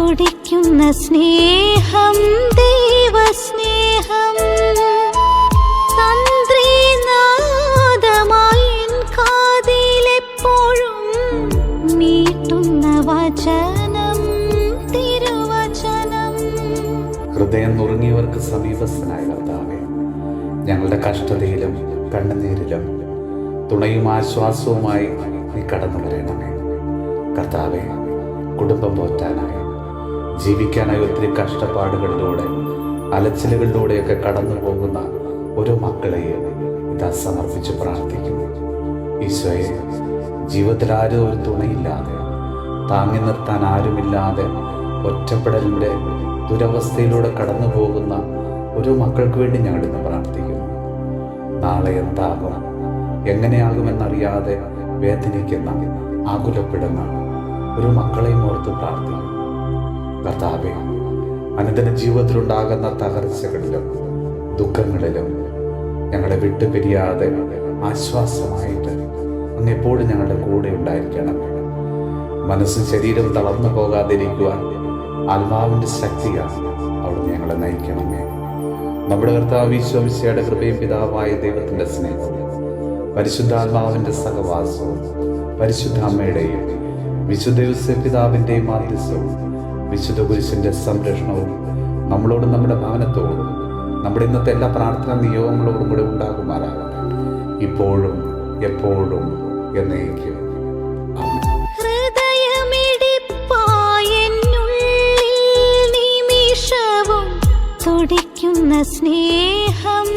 തുടിക്കുന്ന സ്നേഹം, ദൈവസ്നേഹം. തന്ത്രിനാദമായി കാതിലെപ്പോഴും മീട്ടുന്ന വചനം, തിരുവചനം. ഹൃദയം നുറുങ്ങിയവർക്ക് സമീപസ്ഥനായ കർത്താവേ, ഞങ്ങളുടെ കഷ്ടതയിലും കണ്ണുനീരിലും തുണയും ആശ്വാസവുമായി നീ കടന്നു വരണമേ. കർത്താവേ, കുടുംബം പോറ്റാനായി, ജീവിക്കാനായി ഒത്തിരി കഷ്ടപ്പാടുകളിലൂടെ, അലച്ചിലുകളിലൂടെയൊക്കെ കടന്നു പോകുന്ന ഓരോ മക്കളെയും ഇതാ സമർപ്പിച്ച് പ്രാർത്ഥിക്കുന്നു. ഈശോയെ, ജീവിതത്തിൽ ആരും ഒരു തുണയില്ലാതെ, താങ്ങി നിർത്താൻ ആരുമില്ലാതെ ഒറ്റപ്പെടലിൻ്റെ ദുരവസ്ഥയിലൂടെ കടന്നു പോകുന്ന ഓരോ മക്കൾക്ക് വേണ്ടി ഞങ്ങളിന്ന് പ്രാർത്ഥിക്കുന്നു. നാളെ എന്താകും, എങ്ങനെയാകുമെന്നറിയാതെ വേദനിക്കുന്ന, ആകുലപ്പെടുന്ന ഒരു മക്കളെയും ഓർത്ത് പ്രാർത്ഥിക്കുന്നു. കർത്താവേ, അനുദിന ജീവിതത്തിലുണ്ടാകുന്ന തകർച്ചകളിലും ദുഃഖങ്ങളിലും ഞങ്ങളെ വിട്ടുപിരിയാതെ ആശ്വാസമായിട്ട് അങ്ങ് എപ്പോഴും ഞങ്ങളുടെ കൂടെ ഉണ്ടായിരിക്കണം. മനസ്സും ശരീരം തളർന്നു പോകാതിരിക്കുവാൻ ആത്മാവിൻ്റെ ശക്തിയാണ് അവിടുന്ന് ഞങ്ങളെ നയിക്കണമേ. നമ്മുടെ കർത്താവ് ഈശോ മിശിഹായുടെ കൃപയും പിതാവായ ദൈവത്തിൻ്റെ സ്നേഹവും പരിശുദ്ധാത്മാവിൻ്റെ സഹവാസവും പരിശുദ്ധ അമ്മയുടെയും വിശുദ്ധ യോസേപ്പ് പിതാവിൻ്റെയും മാധ്യസ്ഥവും വിശുദ്ധ കുരിശിൻ്റെ സംരക്ഷണവും നമ്മളോടും നമ്മുടെ ഭവനത്തോടും നമ്മുടെ ഇന്നത്തെ എല്ലാ പ്രാർത്ഥനാ നിയോഗങ്ങളോടും കൂടെ ഉണ്ടാകുമാറാകട്ടെ, ഇപ്പോഴും എപ്പോഴും എന്നേക്കും. തുടിക്കുന്ന സ്നേഹം,